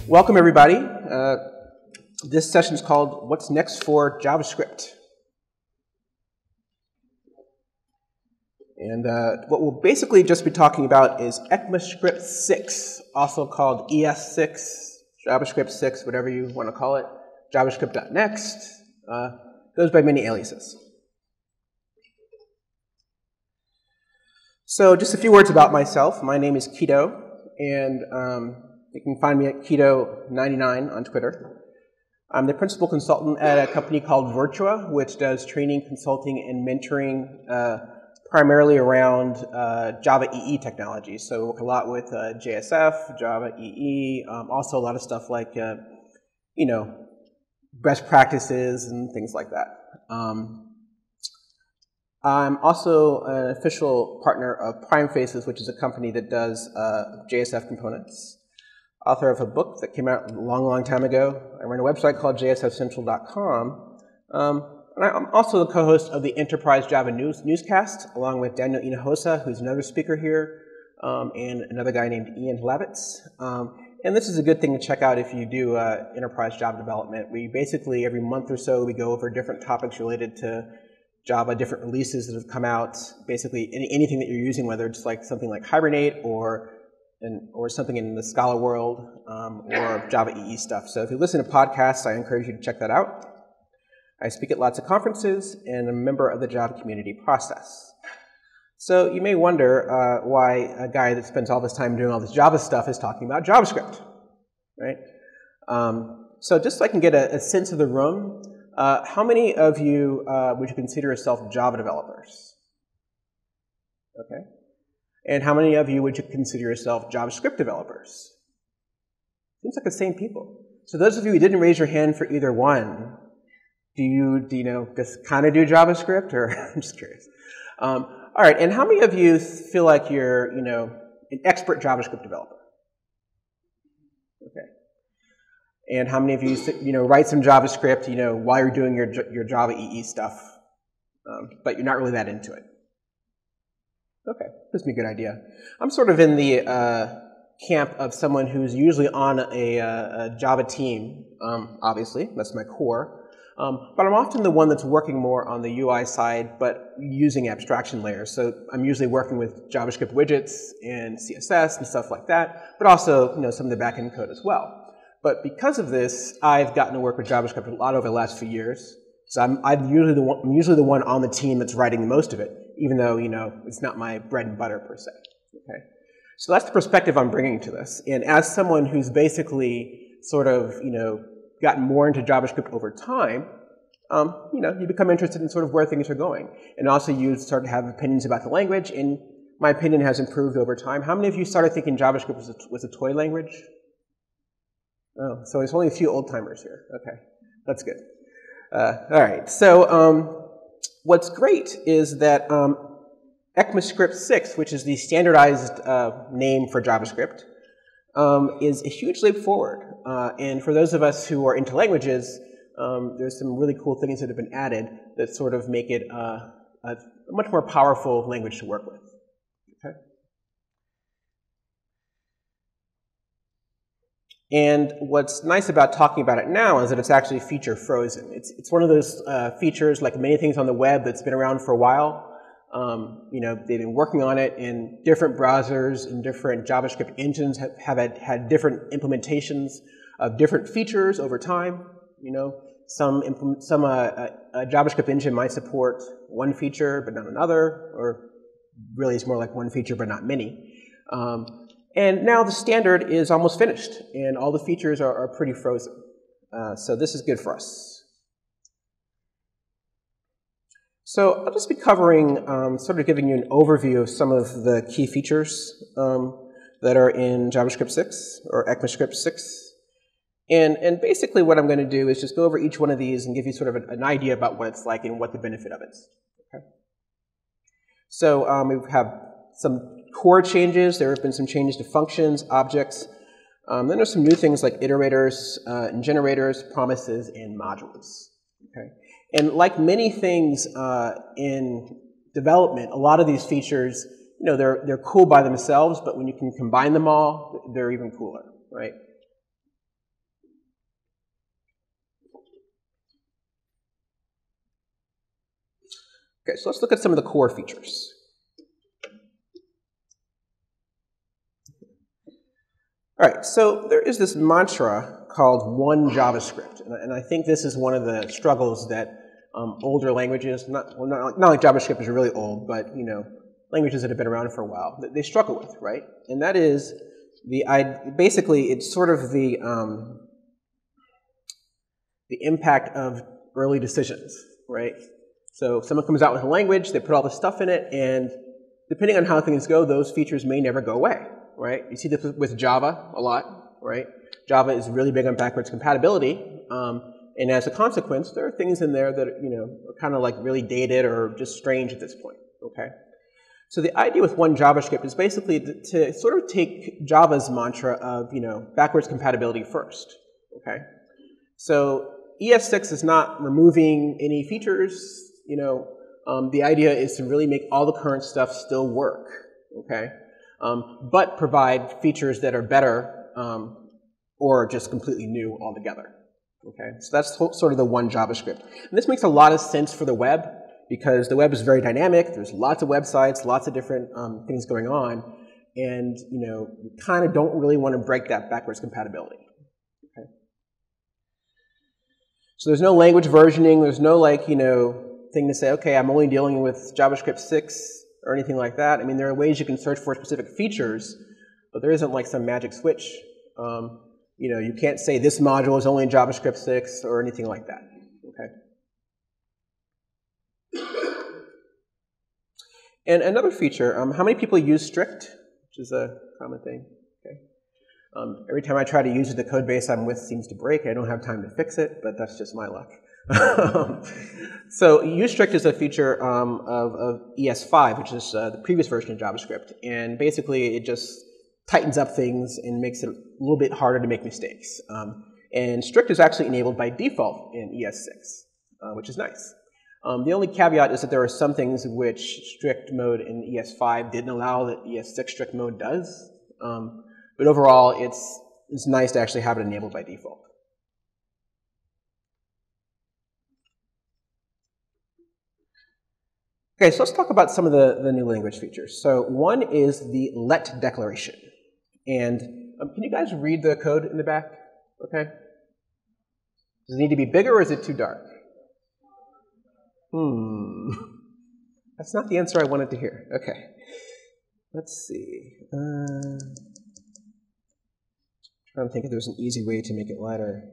Welcome, everybody. This session is called What's Next for JavaScript? And what we'll basically just be talking about is ECMAScript 6, also called ES6, JavaScript 6, whatever you want to call it, JavaScript.next, goes by many aliases. So just a few words about myself. My name is Kito, and you can find me at Kito99 on Twitter. I'm the principal consultant at a company called Virtua, which does training, consulting, and mentoring primarily around Java EE technology. So we work a lot with JSF, Java EE, also a lot of stuff like, best practices and things like that. I'm also an official partner of Prime Faces, which is a company that does JSF components. Author of a book that came out a long, long time ago. I run a website called jsfcentral.com. And I'm also the co-host of the Enterprise Java Newscast, along with Daniel Hinojosa, who's another speaker here, and another guy named Ian Lavitz. And this is a good thing to check out if you do enterprise Java development. We basically, every month or so, we go over different topics related to Java, different releases that have come out, basically anything that you're using, whether it's like something like Hibernate or something in the Scala world, or Java EE stuff. So if you listen to podcasts, I encourage you to check that out. I speak at lots of conferences, and I'm a member of the Java community process. So you may wonder why a guy that spends all this time doing all this Java stuff is talking about JavaScript, right? So just so I can get a sense of the room, how many of you would you consider yourself Java developers? Okay. And how many of you would you consider yourself JavaScript developers? Seems like the same people. So those of you who didn't raise your hand for either one, do you just kind of do JavaScript, or I'm just curious. All right, and how many of you feel like you're, an expert JavaScript developer? Okay. And how many of you, write some JavaScript, while you're doing your Java EE stuff, but you're not really that into it? Okay, gives me a good idea. I'm sort of in the camp of someone who's usually on a Java team, obviously, that's my core. But I'm often the one that's working more on the UI side, but using abstraction layers. So I'm usually working with JavaScript widgets and CSS and stuff like that, but also some of the backend code as well. But because of this, I've gotten to work with JavaScript a lot over the last few years. So I'm usually the one on the team that's writing most of it, even though it's not my bread and butter per se. Okay, so that's the perspective I'm bringing to this. And as someone who's basically sort of gotten more into JavaScript over time, you become interested in sort of where things are going, and also you start to have opinions about the language. And my opinion has improved over time. How many of you started thinking JavaScript was a toy language? Oh, so there's only a few old timers here. Okay, that's good. All right, so what's great is that ECMAScript 6, which is the standardized name for JavaScript, is a huge leap forward. And for those of us who are into languages, there's some really cool things that have been added that sort of make it a much more powerful language to work with. Okay? And what's nice about talking about it now is that it's actually feature frozen. It's one of those features, like many things on the web, that's been around for a while. They've been working on it in different browsers and different JavaScript engines have had different implementations of different features over time. Some JavaScript engine might support one feature but not another, or really it's more like one feature but not many. And now the standard is almost finished, and all the features are pretty frozen. So this is good for us. So I'll just be covering, sort of giving you an overview of some of the key features that are in JavaScript 6, or ECMAScript 6. And basically what I'm going to do is just go over each one of these and give you sort of an idea about what it's like and what the benefit of it is. Okay? So we have some core changes. There have been some changes to functions, objects. Then there's some new things like iterators, and generators, promises, and modules. Okay? And like many things in development, a lot of these features, they're cool by themselves, but when you can combine them all, they're even cooler, right? Okay, so let's look at some of the core features. All right, so there is this mantra called one JavaScript, and I think this is one of the struggles that older languages, not like JavaScript is really old, but languages that have been around for a while, they struggle with, right? And that is basically it's sort of the impact of early decisions, right? So someone comes out with a language, they put all this stuff in it, and depending on how things go, those features may never go away, right? You see this with Java a lot, right? Java is really big on backwards compatibility, and as a consequence, there are things in there that are kind of like really dated or just strange at this point, okay? So the idea with one JavaScript is basically to sort of take Java's mantra of backwards compatibility first, okay? So ES6 is not removing any features. The idea is to really make all the current stuff still work, okay? But provide features that are better or just completely new altogether, okay? So that's sort of the one JavaScript. And this makes a lot of sense for the web because the web is very dynamic. There's lots of websites, lots of different things going on, and you kind of don't really want to break that backwards compatibility. Okay? So there's no language versioning. There's no thing to say, okay, I'm only dealing with JavaScript 6 or anything like that. I mean, there are ways you can search for specific features, but there isn't like some magic switch. You can't say this module is only in JavaScript 6 or anything like that. Okay. And another feature, how many people use strict, which is a common thing? Okay. Every time I try to use it, the code base I'm with seems to break. I don't have time to fix it, but that's just my luck. So usestrict is a feature of ES5, which is the previous version of JavaScript. And basically, it just tightens up things and makes it a little bit harder to make mistakes. And strict is actually enabled by default in ES6, which is nice. The only caveat is that there are some things which strict mode in ES5 didn't allow that ES6 strict mode does. But overall, it's nice to actually have it enabled by default. Okay, so let's talk about some of the new language features. So one is the let declaration. And can you guys read the code in the back? Okay. Does it need to be bigger or is it too dark? That's not the answer I wanted to hear. Okay. Let's see. Trying to think if there's an easy way to make it lighter.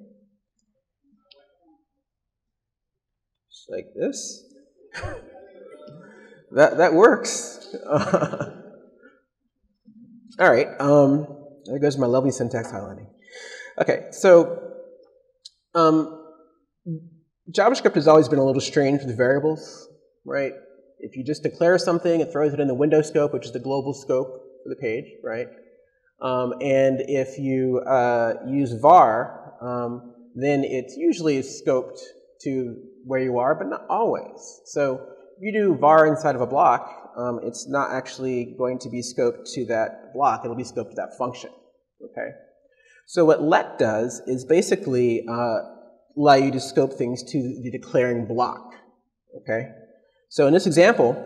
Just like this. That works. All right. There goes my lovely syntax highlighting. Okay, so JavaScript has always been a little strange with variables, right? If you just declare something, it throws it in the window scope, which is the global scope for the page, right? And if you use var, then it's usually scoped to where you are, but not always. So if you do var inside of a block, it's not actually going to be scoped to that block. It'll be scoped to that function, okay? So what let does is basically allow you to scope things to the declaring block, okay? So in this example,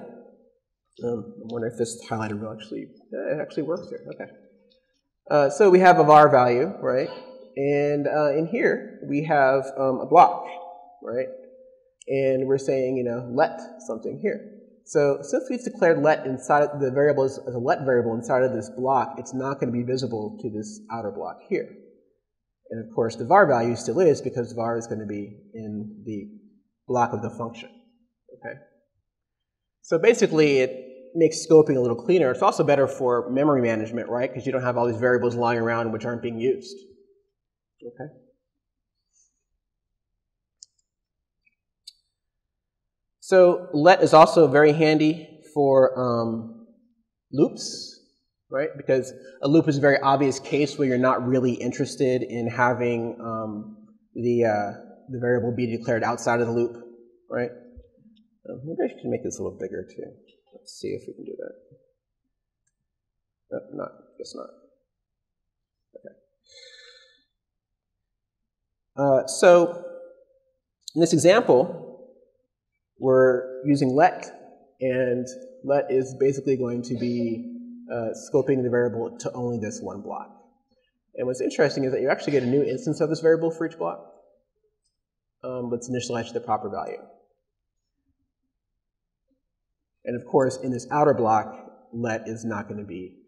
I wonder if this highlighter will it actually works here, okay. So we have a var value, right? And in here, we have a block, right? And we're saying, let something here. So since we've declared let inside the variable as a let variable inside of this block, it's not going to be visible to this outer block here. And of course, the var value still is because var is going to be in the block of the function, okay? So basically, it makes scoping a little cleaner. It's also better for memory management, right? Because you don't have all these variables lying around which aren't being used, okay? So let is also very handy for loops, right? Because a loop is a very obvious case where you're not really interested in having the variable be declared outside of the loop, right? Maybe I should make this a little bigger too. Let's see if we can do that. Guess not. Okay. So In this example, we're using let, and let is basically going to be scoping the variable to only this one block. And what's interesting is that you actually get a new instance of this variable for each block. Let's initialize to the proper value. And of course, in this outer block, let is not going to be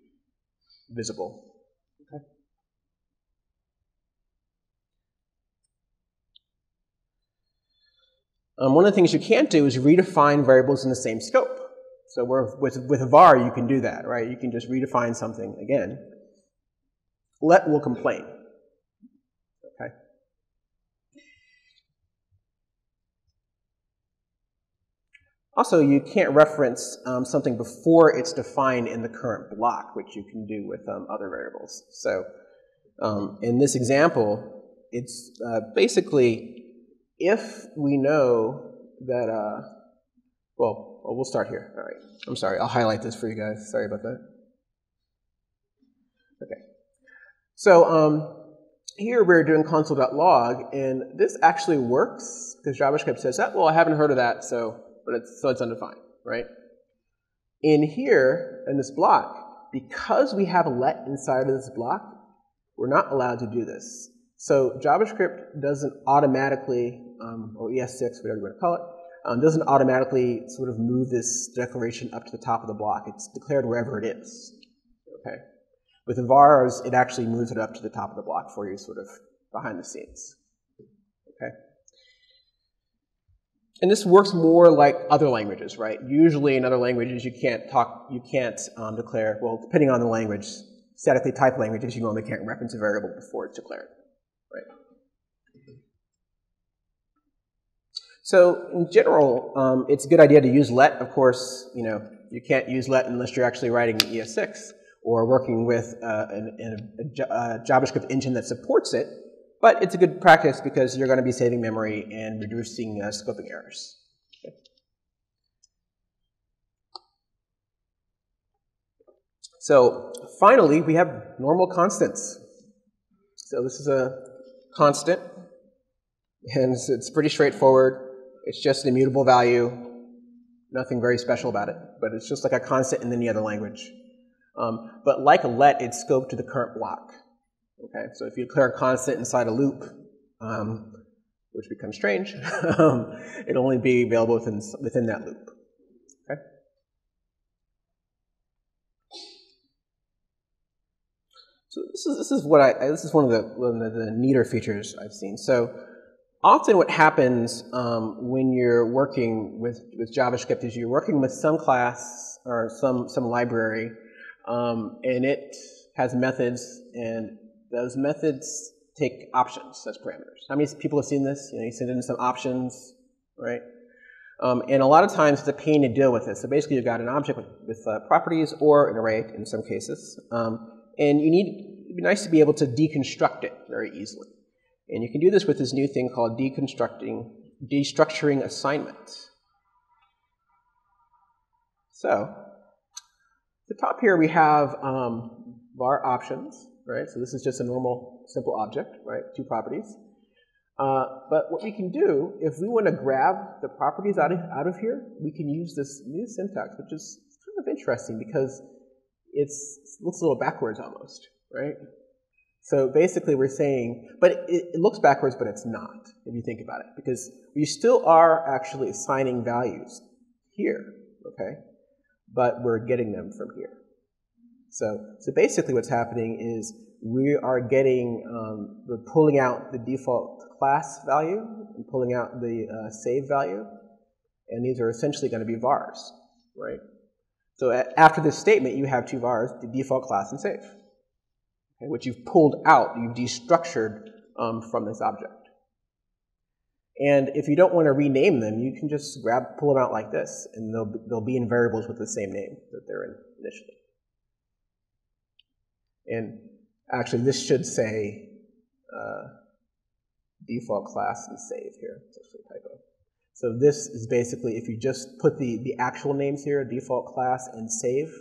visible. Okay. One of the things you can't do is redefine variables in the same scope. So with a var, you can do that, right? You can just redefine something again. Let will complain. Okay. Also, you can't reference something before it's defined in the current block, which you can do with other variables. So in this example, it's basically if we know that, well, we'll start here. All right. I'm sorry. I'll highlight this for you guys. Sorry about that. Okay. So here we're doing console.log, and this actually works because JavaScript says that, well, I haven't heard of that, so it's undefined, right? In here, in this block, because we have a let inside of this block, we're not allowed to do this. So JavaScript doesn't automatically, or ES6, whatever you want to call it, doesn't automatically sort of move this declaration up to the top of the block. It's declared wherever it is. Okay. With the vars, it actually moves it up to the top of the block for you, sort of behind the scenes. Okay. And this works more like other languages, right? Usually in other languages, you can't declare, well, depending on the language, statically typed languages, you normally can't reference a variable before it's declared, right? So in general, it's a good idea to use let. Of course, you know, you can't use let unless you're actually writing ES6 or working with a JavaScript engine that supports it. But it's a good practice because you're going to be saving memory and reducing scoping errors. Okay. So finally, we have normal constants. So this is a constant, and it's pretty straightforward. It's just an immutable value, nothing very special about it, but it's just like a constant in any other language. But like a let, it's scoped to the current block. Okay, so if you declare a constant inside a loop, which becomes strange, it'll only be available within that loop. Okay. So this is one of the neater features I've seen. So often what happens when you're working with JavaScript is you're working with some class or some library, and it has methods, and those methods take options as parameters. How many people have seen this? You know, you send in some options, right? And a lot of times it's a pain to deal with this. So basically you've got an object with properties or an array in some cases. And it'd be nice to be able to deconstruct it very easily. And you can do this with this new thing called destructuring assignment. So at the top here we have var options. Right? So this is just a normal, simple object, right? Two properties. But what we can do, if we want to grab the properties out of here, we can use this new syntax, which is kind of interesting because it looks a little backwards almost, right? So basically we're saying, but it looks backwards, but it's not, if you think about it, because we still are actually assigning values here, okay? But we're getting them from here. So basically what's happening is we are we're pulling out the default class value and pulling out the save value, and these are essentially going to be vars, right? So after this statement, you have two vars, the default class and save, okay, which you've pulled out, you've destructured from this object. And if you don't want to rename them, you can just pull them out like this, and they'll be in variables with the same name that they're in initially. And actually, this should say default class and save here. It's actually a typo. So this is basically, if you just put the actual names here, default class and save,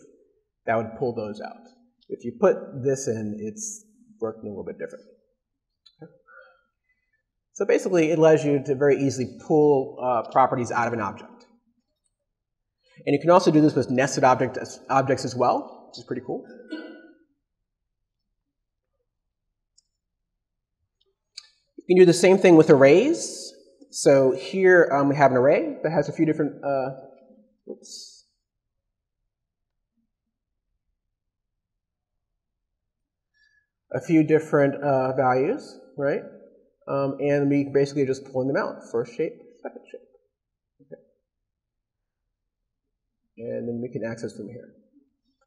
that would pull those out. If you put this in, it's working a little bit different. Okay. So basically, it allows you to very easily pull properties out of an object. And you can also do this with nested objects as well, which is pretty cool. You can do the same thing with arrays. So here we have an array that has a few different, values, right? And we basically just pulling them out. First shape, second shape. Okay. And then we can access from here.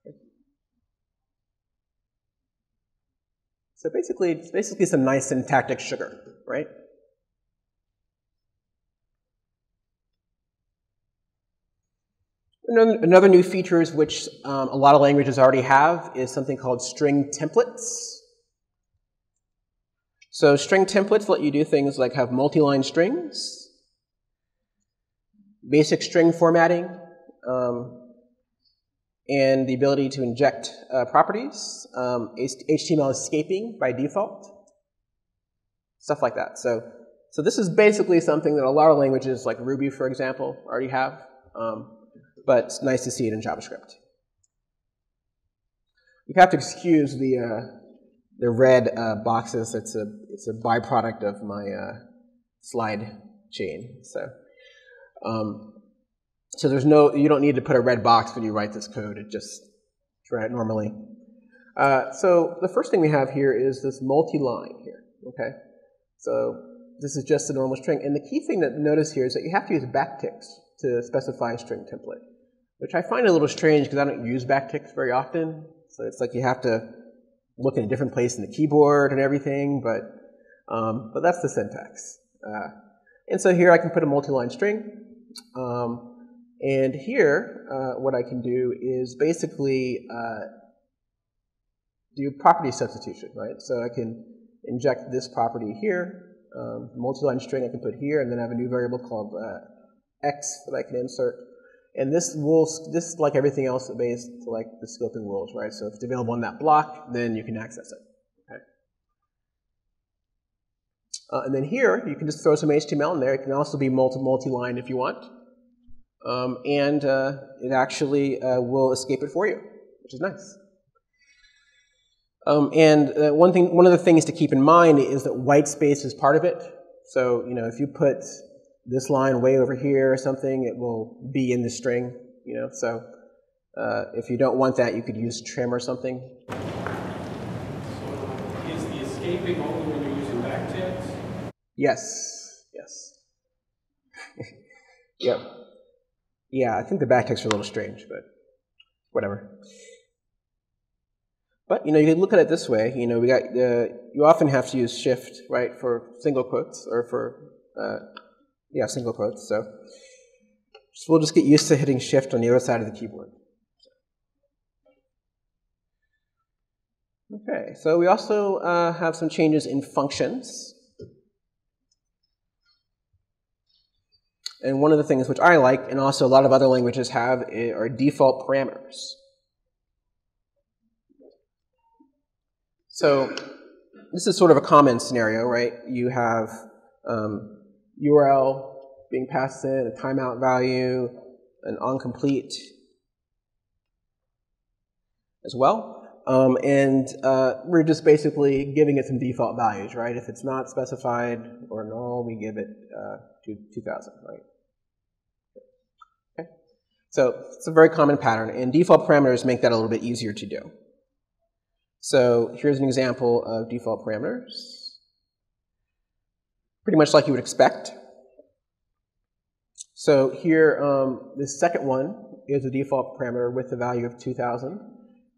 Okay. So basically, it's basically some nice syntactic sugar, right? Another new feature which a lot of languages already have is something called string templates. So string templates let you do things like have multi-line strings, basic string formatting, and the ability to inject properties, HTML escaping by default, stuff like that. So this is basically something that a lot of languages like Ruby, for example, already have, but it's nice to see it in JavaScript. You have to excuse the red boxes. It's a byproduct of my slide chain. So there's you don't need to put a red box when you write this code. It just try it normally. So the first thing we have here is this multi-line here. Okay, so this is just a normal string, and the key thing to notice here is that you have to use backticks to specify a string template, which I find a little strange because I don't use backticks very often. So it's like you have to look in a different place in the keyboard and everything, but that's the syntax. And so here I can put a multi-line string. And here, what I can do is basically do property substitution, right? So I can inject this property here, multi-line string I can put here, and then I have a new variable called x that I can insert. And this, like everything else, is based like the scoping rules, right? So if it's available in that block, then you can access it. Okay. And then here, you can just throw some HTML in there. It can also be multi-line if you want. And it actually will escape it for you, which is nice. One of the things to keep in mind is that white space is part of it. So, if you put this line way over here or something, it will be in the string, So if you don't want that, you could use trim or something. So is the escaping only when you're using backticks? Yes. Yep. Yeah, I think the backticks are a little strange, but whatever. But you can look at it this way. We got you often have to use shift, right, for single quotes or for single quotes. So we'll just get used to hitting shift on the other side of the keyboard. Okay, so we also have some changes in functions. And one of the things which I like, and also a lot of other languages have, are default parameters. So this is sort of a common scenario, right? You have URL being passed in, a timeout value, an onComplete as well. And we're just basically giving it some default values, right? If it's not specified or null, we give it to 2000, right? Okay. So it's a very common pattern, and default parameters make that a little bit easier to do. So here's an example of default parameters. Pretty much like you would expect. So here, this second one is a default parameter with the value of 2000.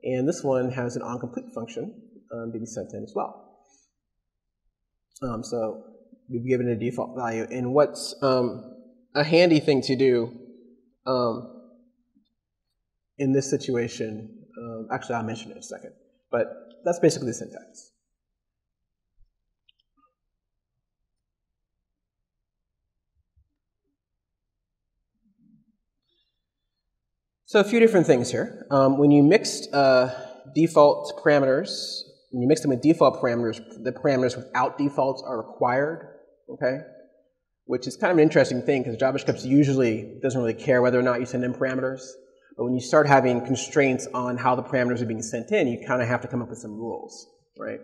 And this one has an onComplete function being sent in as well. So we've given it a default value. And what's a handy thing to do in this situation, actually I'll mention it in a second, but that's basically the syntax. So a few different things here. When you mixed default parameters, when you mix them with default parameters, the parameters without defaults are required okay? Which is kind of an interesting thing because JavaScript usually doesn't really care whether or not you send in parameters. But when you start having constraints on how the parameters are being sent in, you kind of have to come up with some rules, right?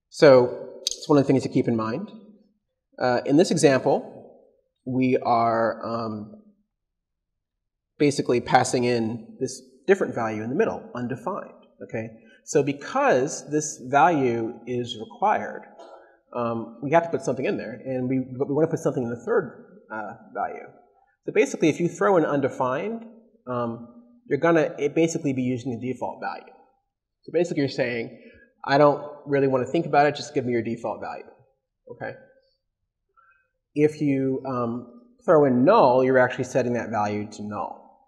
So it's one of the things to keep in mind. In this example, we are basically passing in this different value in the middle, undefined, okay? So because this value is required, we have to put something in there, but we want to put something in the third value. So basically, if you throw in undefined, you're gonna basically be using the default value. So basically, you're saying, I don't really want to think about it, just give me your default value, okay? If you throw in null, you're actually setting that value to null,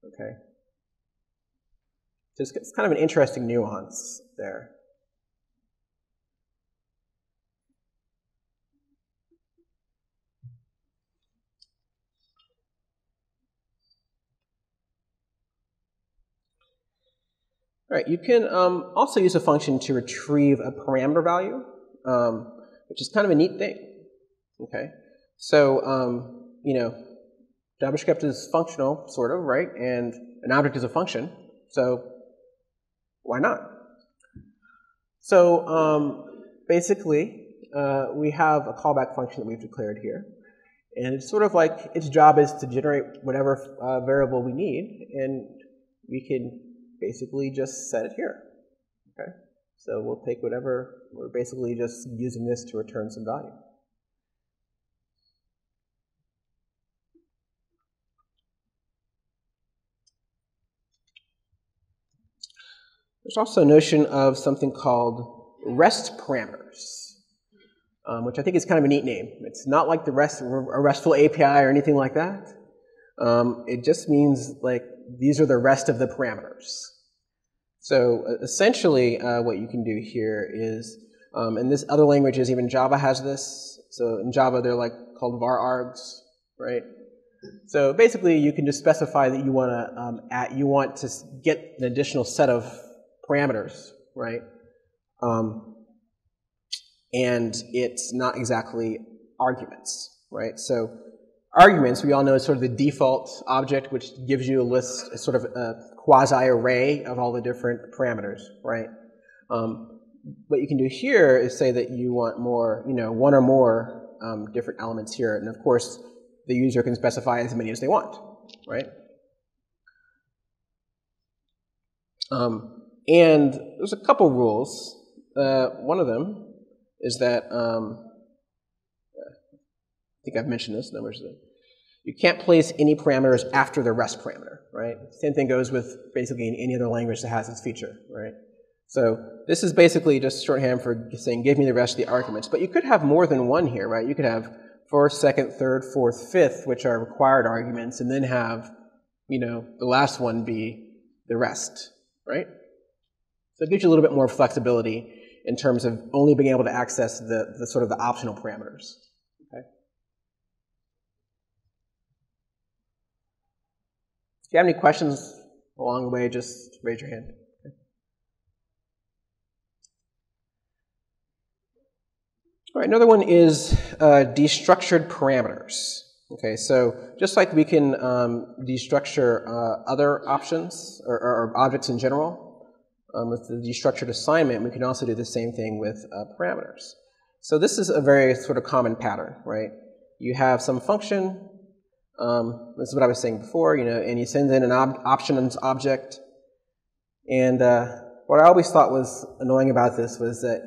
okay? So it's kind of an interesting nuance there. All right, you can also use a function to retrieve a parameter value, which is kind of a neat thing, okay? So, you know, JavaScript is functional, sort of, right? And an object is a function, so why not? So, basically, we have a callback function that we've declared here. And it's sort of like its job is to generate whatever variable we need, and we can basically just set it here, okay? So we'll take whatever, we're basically just using this to return some value. There's also a notion of something called REST parameters, which I think is kind of a neat name. It's not like the RESTful API or anything like that. It just means like these are the rest of the parameters. So essentially what you can do here is, and this other languages, even Java has this. So in Java they're like called var args, right? So basically you can just specify that you want to get an additional set of parameters, right? And it's not exactly arguments, right? So arguments, we all know, is sort of the default object, which gives you a list, sort of a quasi-array of all the different parameters, right? What you can do here is say that you want more, you know, one or more different elements here, and of course, the user can specify as many as they want, right? And there's a couple rules. One of them is that, I think I've mentioned this, you can't place any parameters after the rest parameter, right? Same thing goes with basically any other language that has this feature, right? So this is basically just shorthand for saying give me the rest of the arguments, but you could have more than one here, right? You could have first, second, third, fourth, fifth, which are required arguments, and then have, you know, the last one be the rest, right? So it gives you a little bit more flexibility in terms of only being able to access the sort of the optional parameters. Okay. If you have any questions along the way, just raise your hand. Okay. All right, another one is destructured parameters. Okay, so just like we can destructure other options or objects in general, with the destructured assignment, we can also do the same thing with parameters. So this is a very sort of common pattern, right? You have some function, this is what I was saying before, you know, and you send in an options object. And what I always thought was annoying about this was that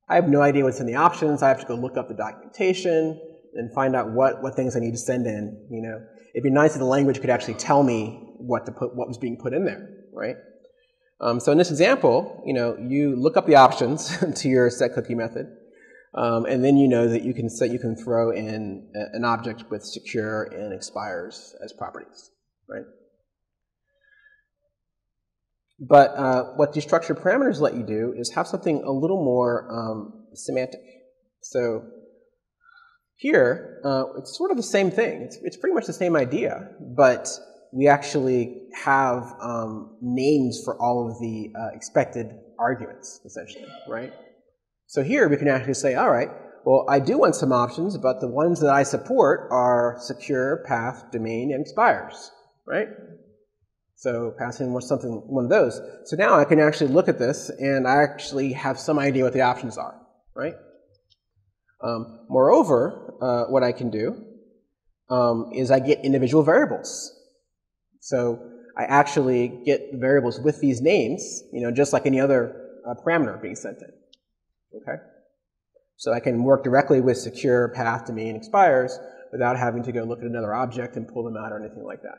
I have no idea what's in the options. I have to go look up the documentation and find out what things I need to send in, you know. It'd be nice if the language could actually tell me what was being put in there, right? So in this example, you know, you look up the options to your setCookie method, and then you know that you can throw in an object with secure and expires as properties, right? But what destructured parameters let you do is have something a little more semantic. So here, it's sort of the same thing. It's pretty much the same idea, but we actually have names for all of the expected arguments, essentially, right? So here we can actually say, all right, well, I do want some options, but the ones that I support are secure, path, domain, and expires, right? So pass in one of those. So now I can actually look at this, and I actually have some idea what the options are, right? Moreover, what I can do is I get individual variables. So I actually get variables with these names, just like any other parameter being sent in, okay? So I can work directly with secure, path, domain, expires without having to go look at another object and pull them out or anything like that.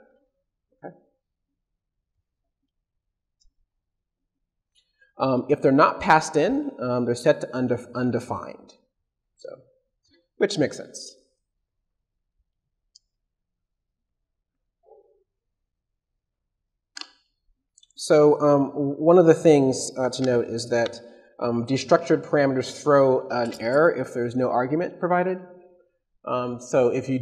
If they're not passed in, they're set to undefined, so, which makes sense. So one of the things to note is that destructured parameters throw an error if there's no argument provided. So if you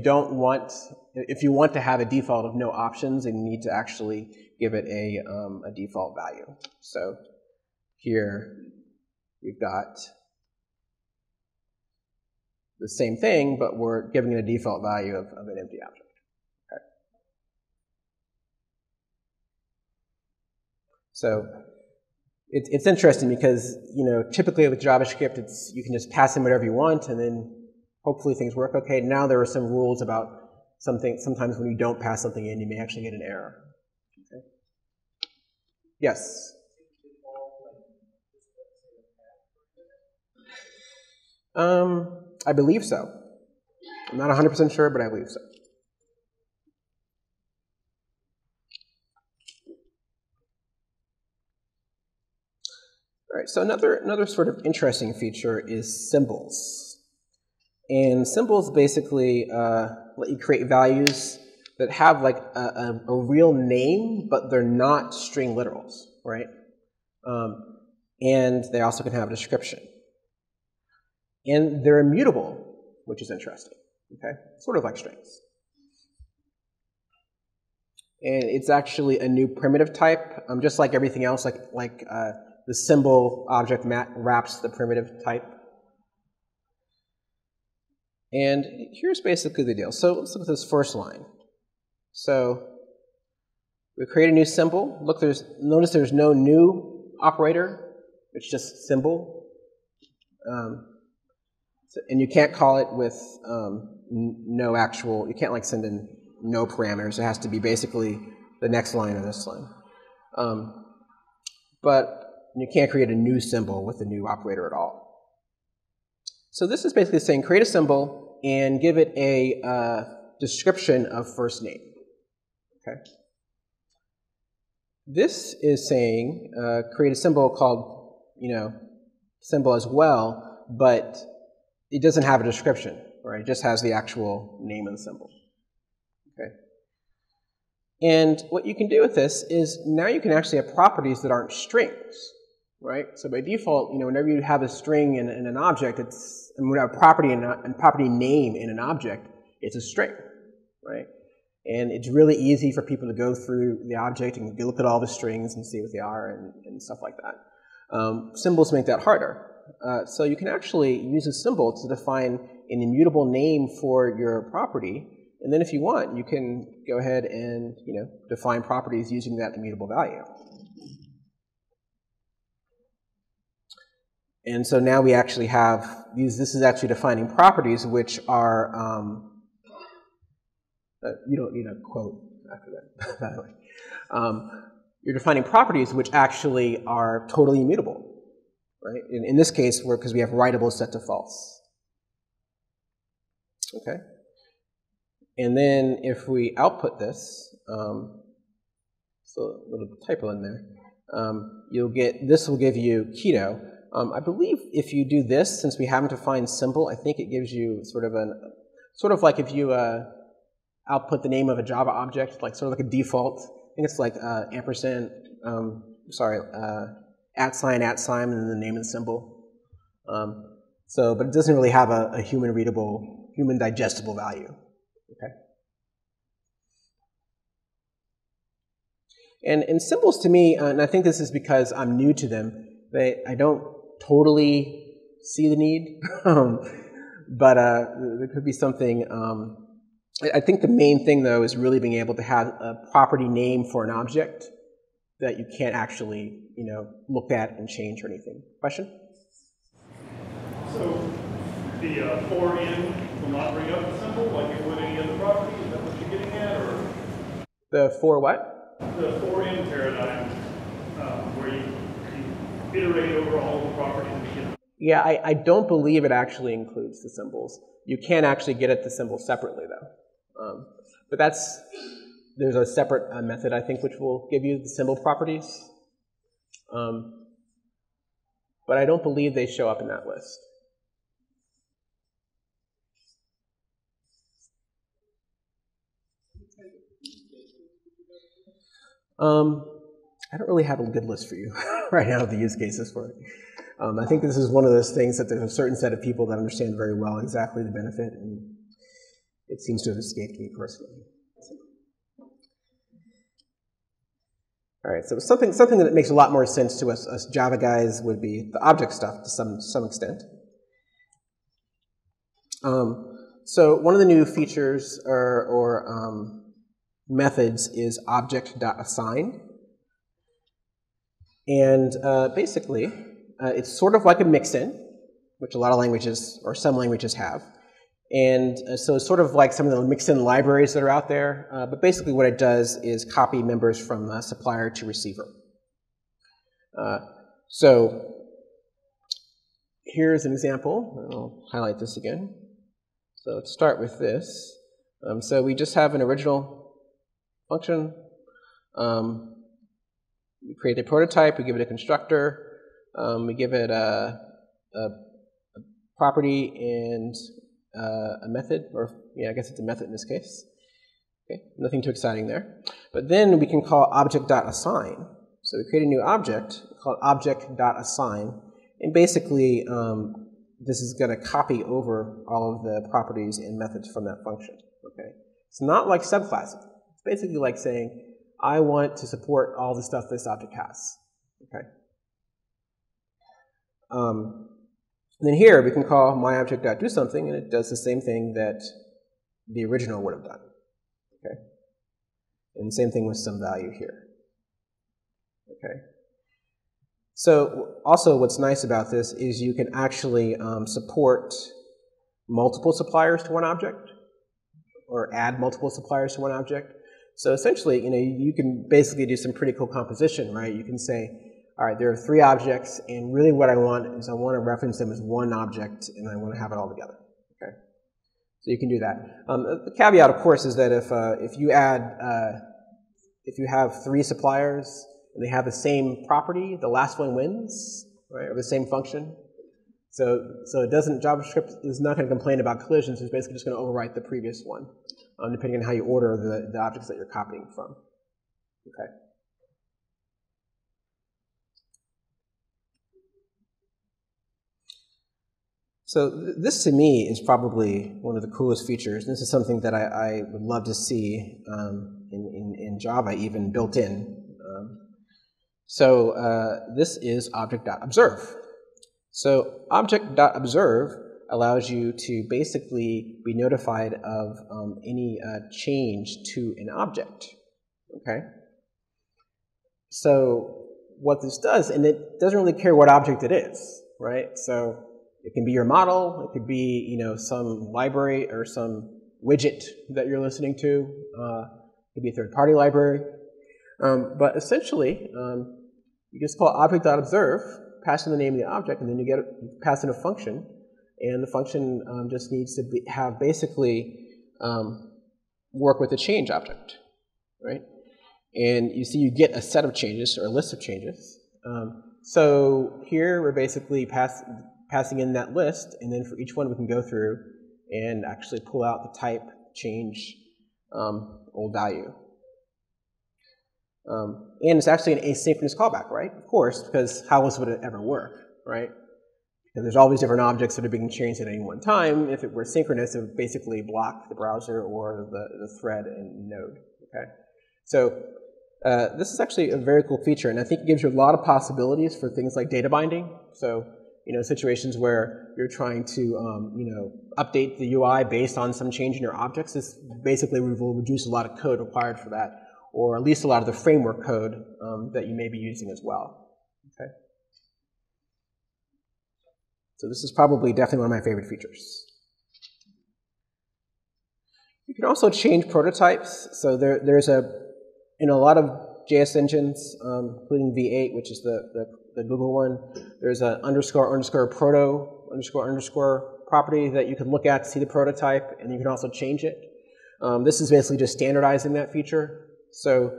want to have a default of no options, then you need to actually give it a default value. So here we've got the same thing, but we're giving it a default value of an empty object. Okay. So it's interesting because typically with JavaScript, you can just pass in whatever you want, and then hopefully things work okay. Now there are some rules about sometimes when you don't pass something in, you may actually get an error. Okay. Yes. I believe so. I'm not 100% sure, but I believe so. All right, so another sort of interesting feature is symbols. And symbols basically let you create values that have like a real name, but they're not string literals, right? And they also can have a description. And they're immutable, which is interesting, okay? Sort of like strings. And it's actually a new primitive type, just like everything else, like the symbol object wraps the primitive type. And here's basically the deal. So let's look at this first line. So we create a new symbol. Look, notice there's no new operator. It's just symbol. And you can't call it with you can't like send in no parameters. It has to be basically the next line or this line. But you can't create a new symbol with a new operator at all. So this is basically saying create a symbol and give it a description of first name. Okay. This is saying create a symbol called symbol as well, but it doesn't have a description, right? It just has the actual name of the symbol. Okay. And what you can do with this is now you can actually have properties that aren't strings, right? So by default, whenever you have a string in an object, and we have a property and property name in an object, it's a string, right? And it's really easy for people to go through the object and look at all the strings and see what they are and stuff like that. Symbols make that harder. So you can actually use a symbol to define an immutable name for your property, and then if you want, you can go ahead and define properties using that immutable value. And so now we actually have these. This is actually defining properties which are you don't need a quote after that, by the way. You're defining properties which actually are totally immutable. Right? In this case, because we have writable set to false. Okay. And then if we output this, so a little typo in there, this will give you Kito. I believe if you do this, since we haven't defined symbol, I think it gives you sort of like if you output the name of a Java object, like sort of like a default. I think it's like ampersand. @ sign, and then the name and symbol. But it doesn't really have a human readable, human digestible value. Okay. And symbols to me, and I think this is because I'm new to them, I don't totally see the need. But there could be something, I think the main thing though is really being able to have a property name for an object that you can't actually, look at and change or anything. Question? So the for in will not bring up the symbol like it would any other property? Is that what you're getting at? Or The for what? the for in paradigm, where you iterate over all the properties in the beginning. Yeah, I don't believe it actually includes the symbols. You can actually get at the symbols separately though. But there's a separate method I think which will give you the symbol properties. But I don't believe they show up in that list. I don't really have a good list for you right now of the use cases for it. I think this is one of those things that there's a certain set of people that understand very well exactly the benefit, and it seems to have escaped me personally. All right, so something that makes a lot more sense to us Java guys would be the object stuff to some extent. So one of the new features or methods is object.assign. And basically, it's sort of like a mix-in, which a lot of languages, or some languages have. And so it's sort of like some of the mix-in libraries that are out there. But basically what it does is copy members from supplier to receiver. So here's an example. I'll highlight this again. So let's start with this. So we just have an original function. We create a prototype, we give it a constructor, we give it a property and a method, or yeah, I guess it's a method in this case. Okay, nothing too exciting there. But then we can call object.assign. So we create a new object called object.assign, and basically this is going to copy over all of the properties and methods from that function. Okay, it's not like subclassing. It's basically like saying, I want to support all the stuff this object has. Okay. Then here we can call myObject.doSomething, and it does the same thing that the original would have done. Okay. And the same thing with some value here. Okay. So also what's nice about this is you can actually support multiple suppliers to one object, or add multiple suppliers to one object. So essentially, you can basically do some pretty cool composition, right? You can say, all right, there are 3 objects, and really what I want is I want to reference them as one object, and I want to have it all together. Okay, so you can do that. The caveat, of course, is that if you have 3 suppliers and they have the same property, the last one wins, right? Or the same function. So it doesn't. JavaScript is not going to complain about collisions. It's basically just going to overwrite the previous one, depending on how you order the objects that you're copying from. Okay. So this, to me, is probably one of the coolest features. This is something that I would love to see in Java, even built in. This is object.observe. So object.observe allows you to basically be notified of any change to an object. Okay. So what this does, and it doesn't really care what object it is, right? So it can be your model, it could be some library or some widget that you're listening to. It could be a third-party library. But essentially, you just call object.observe, pass in the name of the object, and then you pass in a function, and the function just needs to have basically work with the change object, right? And you see you get a set of changes or a list of changes. So here we're basically passing in that list, and then for each one we can go through and actually pull out the type, change, old value. And it's actually an asynchronous callback, right? Of course, because how else would it ever work, right? Because there's all these different objects that are being changed at any one time. If it were synchronous, it would basically block the browser or the thread in Node, okay? So this is actually a very cool feature, and I think it gives you a lot of possibilities for things like data binding. So, situations where you're trying to, update the UI based on some change in your objects. This basically will reduce a lot of code required for that, or at least a lot of the framework code that you may be using as well. Okay. So this is probably definitely one of my favorite features. You can also change prototypes. So in a lot of JS engines, including V8, which is the Google one, there's an __proto__ property that you can look at to see the prototype, and you can also change it. This is basically just standardizing that feature. So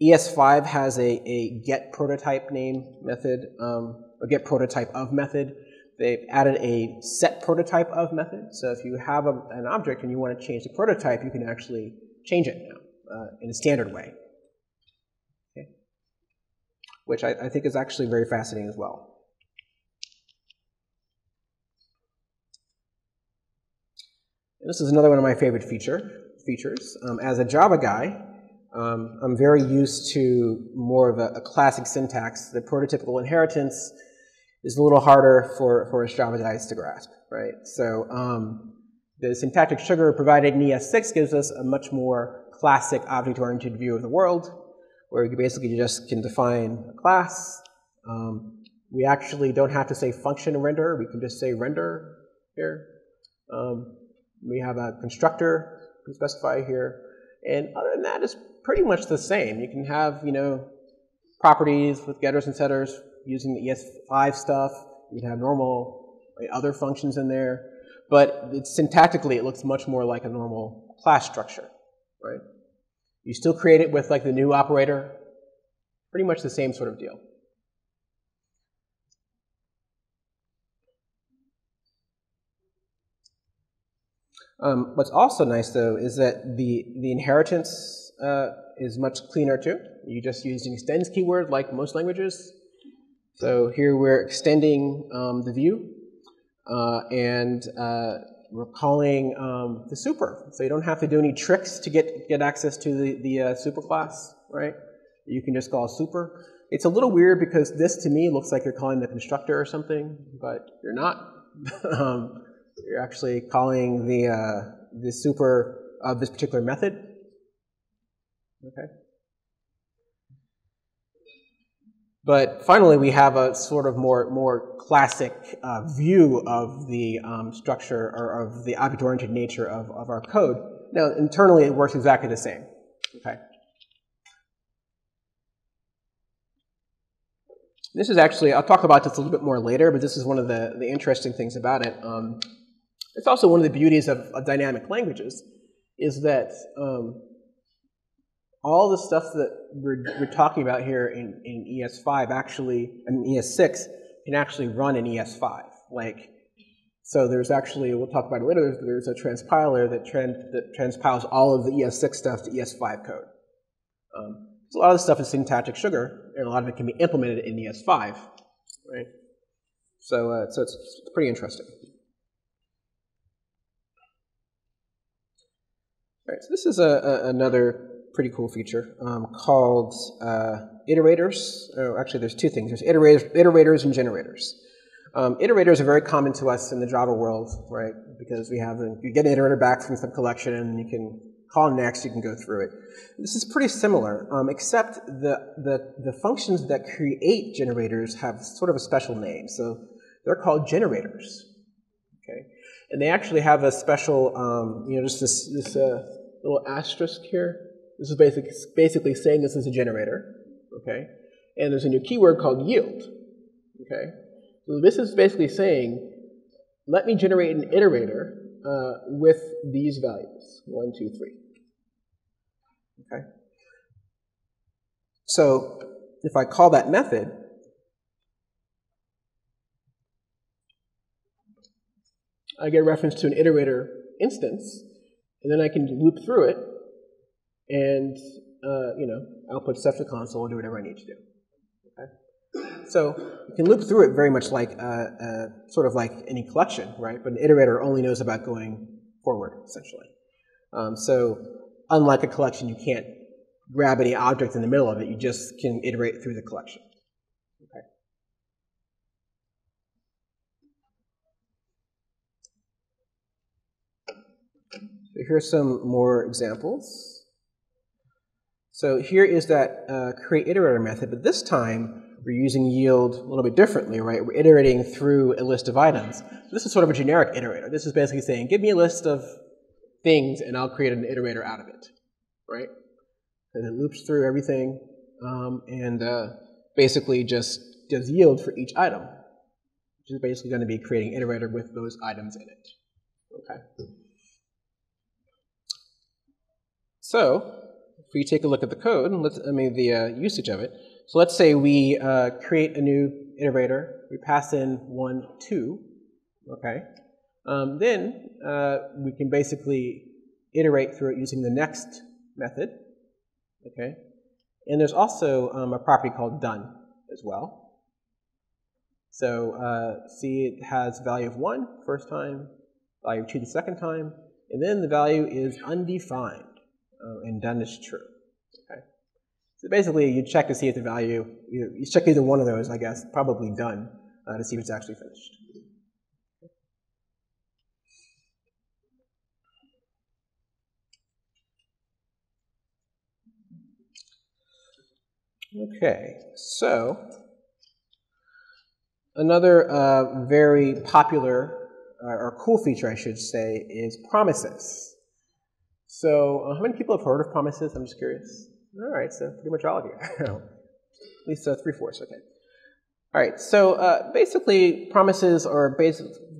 ES5 has a get prototype name method, or get prototype of method. They've added a set prototype of method. So if you have an object and you want to change the prototype, you can actually change it now in a standard way. Okay. Which I think is actually very fascinating as well. And this is another one of my favorite features. As a Java guy, I'm very used to more of a classic syntax. The prototypical inheritance is a little harder for us Java guys to grasp, right? So the syntactic sugar provided in ES6 gives us a much more classic object-oriented view of the world, where you basically just can define a class. We actually don't have to say function render. We can just say render here. We have a constructor we specify here. And other than that, it's pretty much the same. You can have, properties with getters and setters using the ES5 stuff. You can have normal other functions in there. But syntactically, it looks much more like a normal class structure, right? You still create it with like the new operator. Pretty much the same sort of deal. What's also nice, though, is that the inheritance is much cleaner, too. You just use an extends keyword like most languages. So here we're extending the view, and we're calling the super. So you don't have to do any tricks to get access to the super class, right? You can just call super. It's a little weird because this, to me, looks like you're calling the constructor or something, but you're not. You're actually calling the super of this particular method. Okay. But finally, we have a sort of more classic view of the structure or of the object-oriented nature of our code. Now, internally, it works exactly the same. Okay. This is actually, I'll talk about this a little bit more later, but this is one of the interesting things about it. It's also one of the beauties of dynamic languages, is that all the stuff that we're talking about here in ES5 actually, and ES6, can actually run in ES5. Like, so there's actually, we'll talk about it later, there's a transpiler that transpiles all of the ES6 stuff to ES5 code. So a lot of the stuff is syntactic sugar, and a lot of it can be implemented in ES5, right? So it's pretty interesting. All right, so this is another pretty cool feature called iterators. Oh, actually, there's two things. There's iterators and generators. Iterators are very common to us in the Java world, right? Because you get an iterator back from some collection, and you can call next, you can go through it. This is pretty similar, except the functions that create generators have sort of a special name. So they're called generators. Okay, and they actually have a special, just this little asterisk here. This is basically saying this is a generator. Okay, and there's a new keyword called yield. Okay, so this is basically saying, let me generate an iterator with these values, 1, 2, 3. Okay. So if I call that method, I get a reference to an iterator instance, and then I can loop through it and output stuff to console and do whatever I need to do. Okay. So you can loop through it very much like sort of like any collection, right? But an iterator only knows about going forward, essentially. So unlike a collection, you can't grab any object in the middle of it. You just can iterate through the collection. Okay. here's some more examples. So here is that create iterator method, but this time we're using yield a little bit differently, right? We're iterating through a list of items. This is sort of a generic iterator. This is basically saying, give me a list of things and I'll create an iterator out of it, right? And it loops through everything and basically just does yield for each item, which is basically going to be creating an iterator with those items in it. Okay. So if we take a look at the code, the usage of it. So let's say we create a new iterator. We pass in 1, 2. Okay. Then we can basically iterate through it using the next method. Okay. And there's also a property called done as well. So see, it has value of 1 first time, value of 2 the second time, and then the value is undefined, and done is true. Okay. So basically, you check to see if the value, you check either one of those, I guess, probably done, to see if it's actually finished. Okay, so another very popular or cool feature, I should say, is promises. So how many people have heard of promises? I'm just curious. All right, so pretty much all of you. At least 3/4, okay. All right, so basically promises are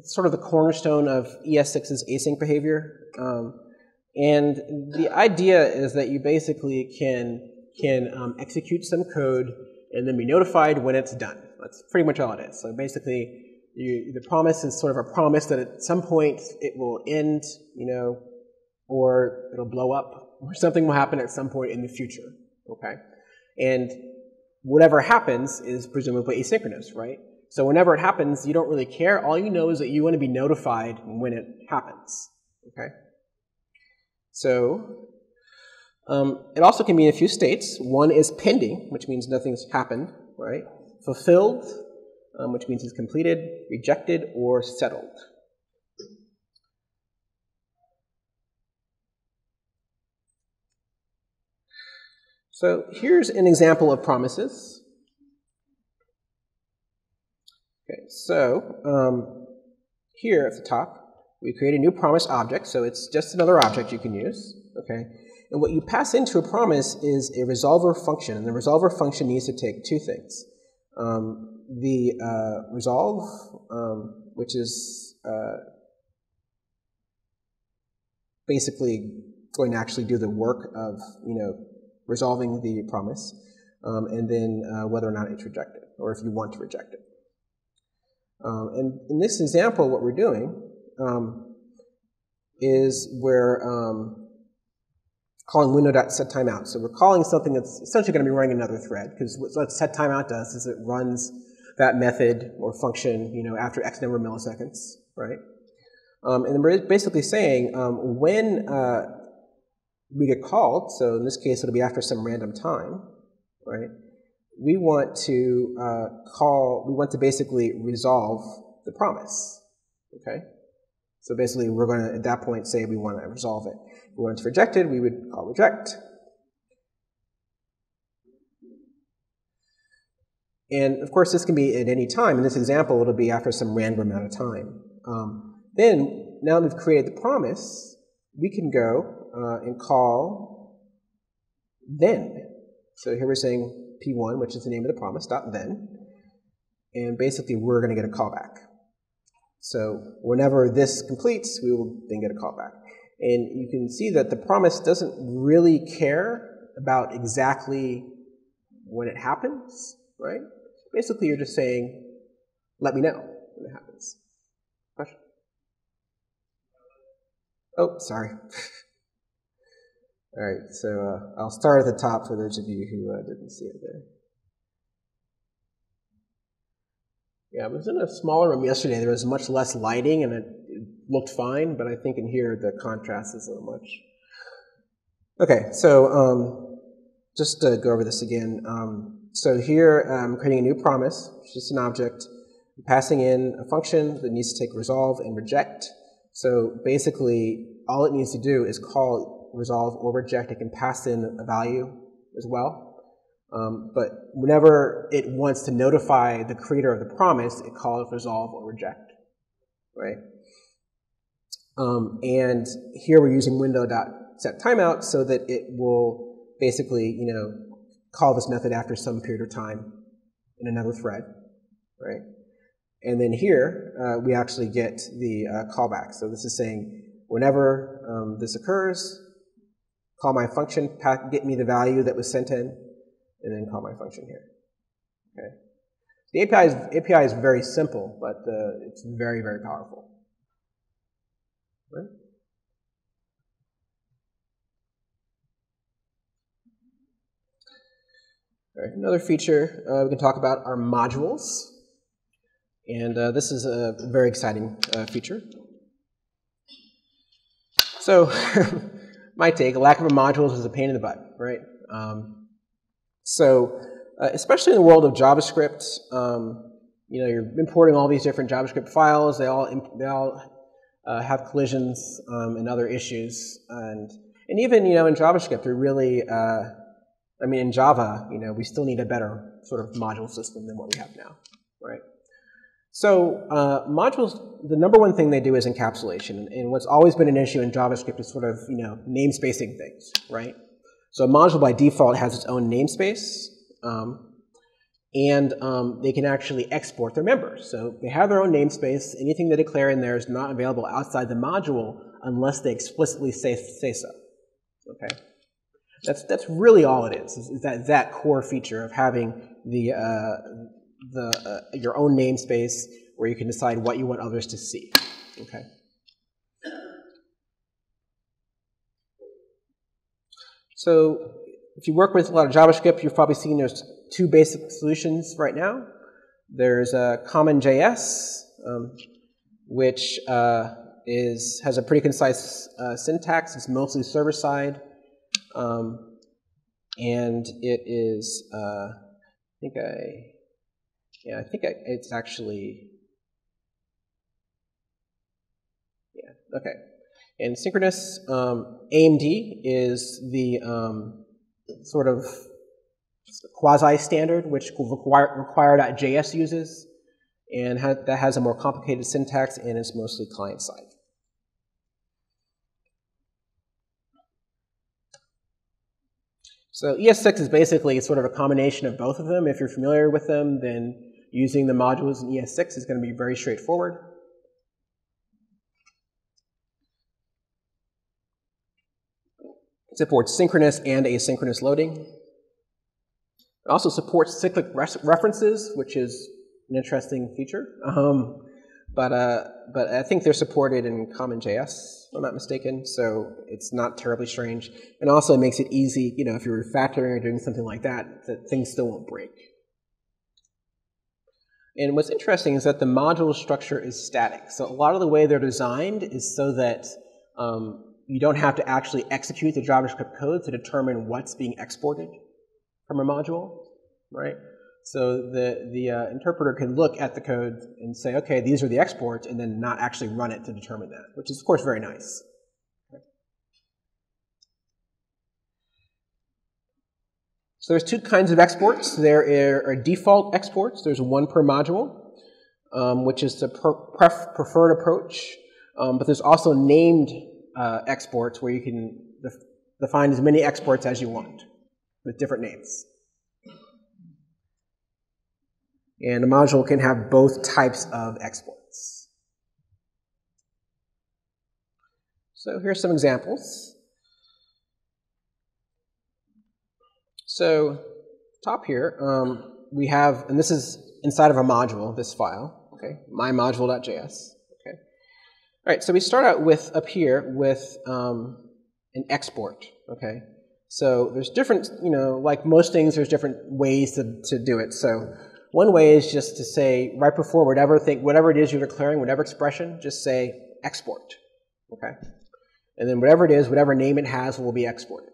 sort of the cornerstone of ES6's async behavior. And the idea is that you basically can execute some code and then be notified when it's done. That's pretty much all it is. So basically, the promise is sort of a promise that at some point it will end, or it'll blow up, or something will happen at some point in the future, okay? And whatever happens is presumably asynchronous, right? So whenever it happens, you don't really care. All you know is that you want to be notified when it happens, okay? So it also can be in a few states. One is pending, which means nothing's happened, right? Fulfilled, which means it's completed, rejected, or settled. So here's an example of promises. Okay, so here at the top, we create a new promise object, so it's just another object you can use, okay? And what you pass into a promise is a resolver function, and the resolver function needs to take two things. The resolve, which is basically going to actually do the work of, resolving the promise, and then whether or not it's rejected, or if you want to reject it. And in this example, what we're doing is we're calling window.setTimeout. So we're calling something that's essentially going to be running another thread, because what setTimeout does is it runs that method or function, after X number of milliseconds, right? And we're basically saying when we get called, so in this case it'll be after some random time, right? We want to basically resolve the promise, okay? So basically we're going to, at that point, say we want to resolve it. If we want it rejected, we would call reject. And of course this can be at any time. In this example, it'll be after some random amount of time. Then, now that we've created the promise, we can go and call then. So here we're saying P1, which is the name of the promise, .then. And basically we're going to get a callback. So whenever this completes, we will then get a callback. And you can see that the promise doesn't really care about exactly when it happens, right? Basically you're just saying, let me know when it happens. Question? Oh, sorry. All right, so I'll start at the top for those of you who didn't see it there. Yeah, I was in a smaller room yesterday. There was much less lighting, and it looked fine, but I think in here the contrast is a little much. Okay, so just to go over this again. So here I'm creating a new promise, which is just an object. I'm passing in a function that needs to take resolve and reject. So basically, all it needs to do is call resolve or reject. It can pass in a value as well. But whenever it wants to notify the creator of the promise, it calls resolve or reject, right? And here we're using window.setTimeout so that it will basically, call this method after some period of time in another thread, right? And then here, we actually get the callback. So this is saying, whenever this occurs, call my function, get me the value that was sent in, and then call my function here. Okay. The API is very simple, but it's very, very powerful. Right? All right, another feature we can talk about are modules. And this is a very exciting feature. So, my take, a lack of modules is a pain in the butt, right? Especially in the world of JavaScript, you're importing all these different JavaScript files. They all have collisions and other issues. And even, in JavaScript, they're really, in Java, we still need a better sort of module system than what we have now, right? So modules, the number one thing they do is encapsulation. And what's always been an issue in JavaScript is sort of, namespacing things, right? So a module by default has its own namespace, and they can actually export their members. So they have their own namespace. Anything they declare in there is not available outside the module unless they explicitly say so, okay? That's really all it is that core feature of having your own namespace where you can decide what you want others to see, okay? So if you work with a lot of JavaScript, you've probably seen there's two basic solutions right now. There's CommonJS, which has a pretty concise syntax. It's mostly server-side. And it is, it's actually, okay. And synchronous, AMD is the sort of quasi-standard, which require.js uses, and that has a more complicated syntax and is mostly client-side. So ES6 is basically sort of a combination of both of them. If you're familiar with them, then using the modules in ES6 is going to be very straightforward. It supports synchronous and asynchronous loading. It also supports cyclic references, which is an interesting feature. But I think they're supported in CommonJS, if I'm not mistaken, so it's not terribly strange. And also it makes it easy, if you're refactoring or doing something like that things still won't break. And what's interesting is that the module structure is static. So a lot of the way they're designed is so that you don't have to actually execute the JavaScript code to determine what's being exported from a module, right? So the interpreter can look at the code and say, okay, these are the exports, and then not actually run it to determine that, which is, of course, very nice. Okay. So there's two kinds of exports. There are default exports. There's one per module, which is the preferred approach. But there's also named exports where you can define as many exports as you want with different names. And a module can have both types of exports. So here's some examples. So top here, we have, and this is inside of a module, this file, okay, mymodule.js. Okay. All right, so we start out with, up here, with an export, okay. So there's different, like most things, there's different ways to do it. So one way is just to say, right before whatever it is you're declaring, whatever expression, just say export, okay? And then whatever it is, whatever name it has will be exported,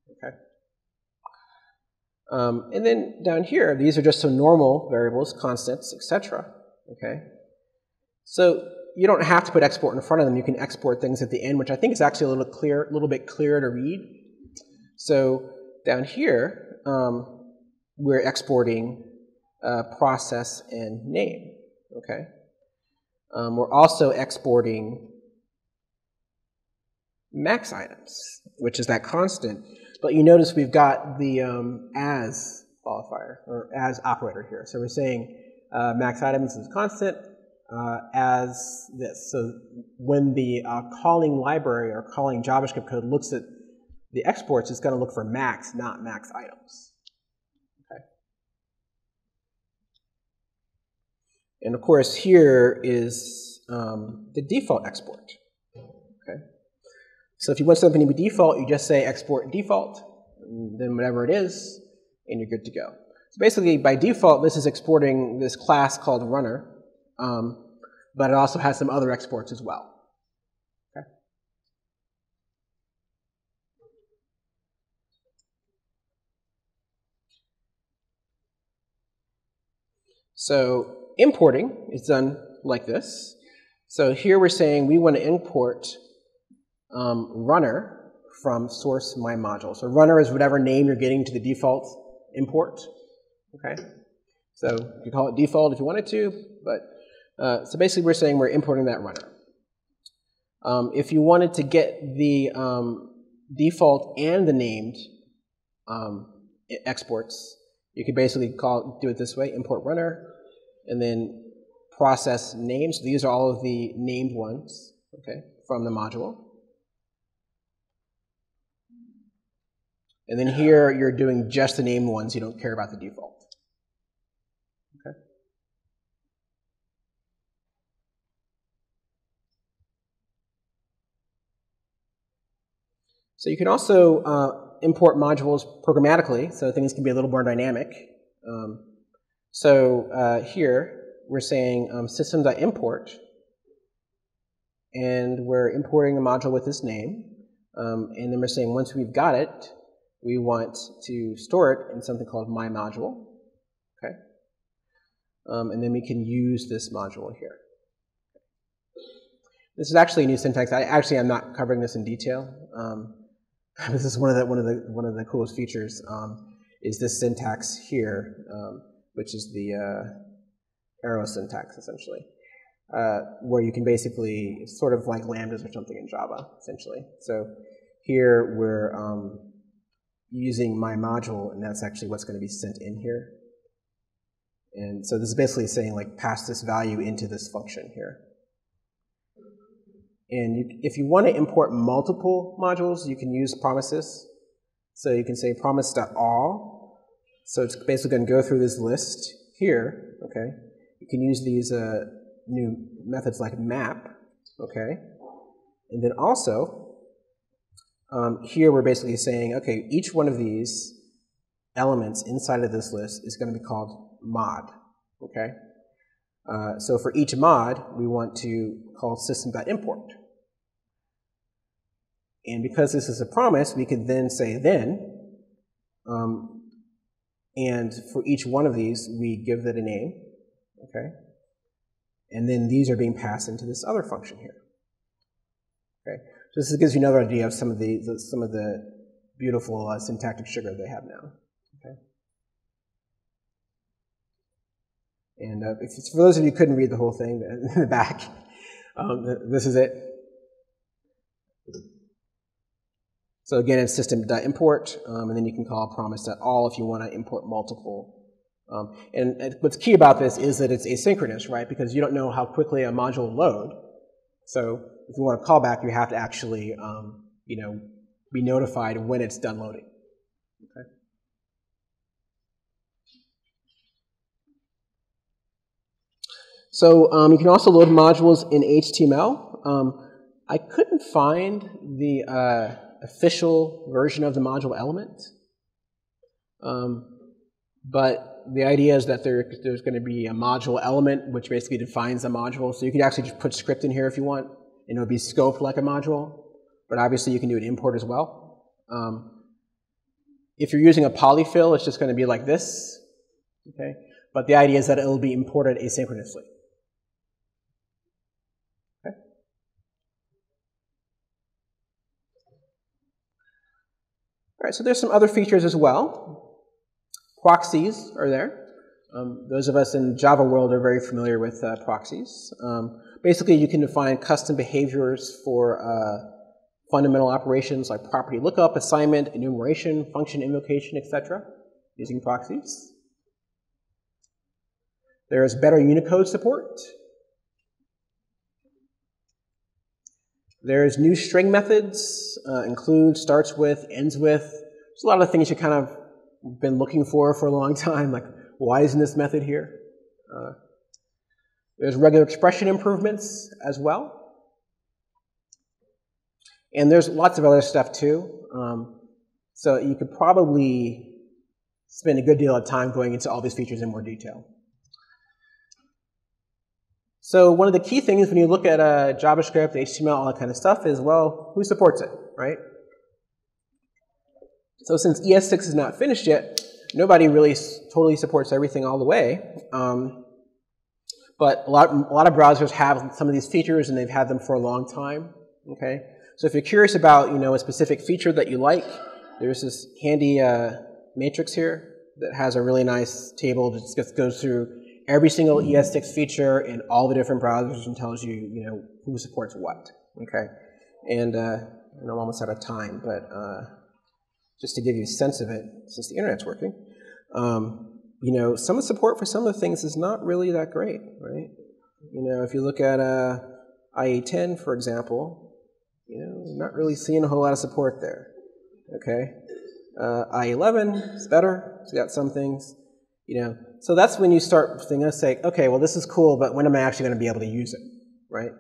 okay? And then down here, these are just some normal variables, constants, etc., okay? So you don't have to put export in front of them. You can export things at the end, which I think is actually a little bit clearer to read. So down here, we're exporting process and name. Okay. We're also exporting max items, which is that constant. But you notice we've got the as qualifier, or as operator here. So we're saying max items is constant as this. So when the calling library or calling JavaScript code looks at the exports, it's going to look for max, not max items. Okay. And of course, here is the default export. Okay. So if you want something to be default, you just say export default, and then whatever it is, and you're good to go. So basically, by default, this is exporting this class called runner, but it also has some other exports as well. Okay. So importing is done like this. So here we're saying we want to import runner from source my module. So runner is whatever name you're getting to the default import. Okay, so you can call it default if you wanted to, but so basically we're saying we're importing that runner. If you wanted to get the default and the named exports, you could basically do it this way: import runner, and then process names. So these are all of the named ones, okay, from the module. And then here you're doing just the named ones. You don't care about the default. Okay. So you can also import modules programmatically, so things can be a little more dynamic. Here we're saying system.import, and we're importing a module with this name. And then we're saying once we've got it, we want to store it in something called my module. Okay. And then we can use this module here. This is actually a new syntax. I'm not covering this in detail. This is one of the coolest features is this syntax here, which is the arrow syntax essentially, where you can basically, it's sort of like lambdas or something in Java essentially. So here we're using my module, and that's actually what's going to be sent in here. And so this is basically saying like pass this value into this function here. And if you want to import multiple modules, you can use promises. So you can say promise.all. So it's basically going to go through this list here. Okay. You can use these new methods like map. Okay. And then also here we're basically saying, okay, each one of these elements inside of this list is going to be called mod. Okay. So for each mod, we want to call system.import. And because this is a promise, we can then say then, and for each one of these, we give it a name, okay? And then these are being passed into this other function here, okay? So this gives you another idea of some of the beautiful syntactic sugar they have now, okay? And for those of you who couldn't read the whole thing in the back, this is it. So again, it's system.import, and then you can call promise.all if you want to import multiple. And what's key about this is that it's asynchronous, right? Because you don't know how quickly a module will load. So if you want to call back, you have to actually, be notified when it's done loading. Okay. So you can also load modules in HTML. I couldn't find the official version of the module element, but the idea is that there's going to be a module element which basically defines a module. So you could actually just put script in here if you want, and it would be scoped like a module, but obviously you can do an import as well. If you're using a polyfill, it's just going to be like this, okay? But the idea is that it will be imported asynchronously. right, so there's some other features as well. Proxies are there. Those of us in Java world are very familiar with proxies. Basically, you can define custom behaviors for fundamental operations like property lookup, assignment, enumeration, function invocation, etc. using proxies. There's better Unicode support. There's new string methods, includes, starts with, ends with. There's a lot of things you kind of been looking for a long time, like why isn't this method here? There's regular expression improvements as well. And there's lots of other stuff too. So you could probably spend a good deal of time going into all these features in more detail. So one of the key things when you look at JavaScript, HTML, all that kind of stuff is, well, who supports it, right? So since ES6 is not finished yet, nobody really totally supports everything all the way. But a lot of browsers have some of these features, and they've had them for a long time. Okay, so if you're curious about a specific feature that you like, there's this handy matrix here that has a really nice table that just goes through every single ES6 feature in all the different browsers and tells you who supports what. Okay, and I'm almost out of time, but just to give you a sense of it, since the internet's working. Some of the support for some of the things is not really that great, right? If you look at IE10, for example, not really seeing a whole lot of support there, okay? IE11 is better, it's got some things, So that's when you start thinking, say, okay, well, this is cool, but when am I actually going to be able to use it, right?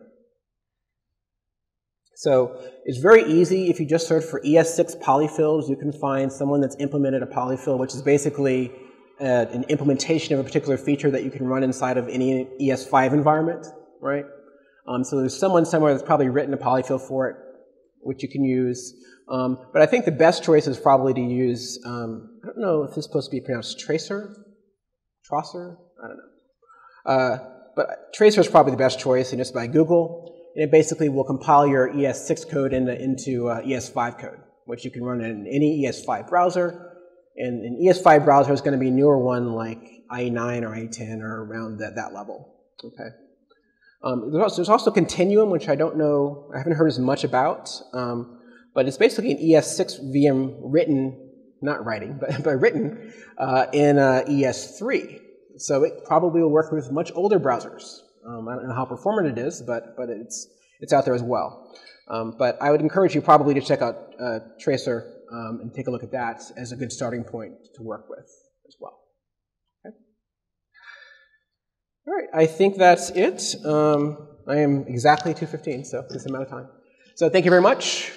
So it's very easy. If you just search for ES6 polyfills, you can find someone that's implemented a polyfill, which is basically an implementation of a particular feature that you can run inside of any ES5 environment, right? So there's someone somewhere that's probably written a polyfill for it, which you can use. But I think the best choice is probably to use, I don't know if this is supposed to be pronounced Tracer? Trosser? I don't know. But Tracer is probably the best choice, and it's by Google. And it basically will compile your ES6 code into ES5 code, which you can run in any ES5 browser. And an ES5 browser is going to be a newer one like IE9 or IE10 or around that level. Okay. There's also Continuum, which I don't know, I haven't heard as much about. But it's basically an ES6 VM written, not writing, but written in ES3. So it probably will work with much older browsers. I don't know how performant it is, but it's out there as well. But I would encourage you probably to check out Tracer and take a look at that as a good starting point to work with as well. Okay. All right, I think that's it. I am exactly 2:15, so this amount of time. So thank you very much.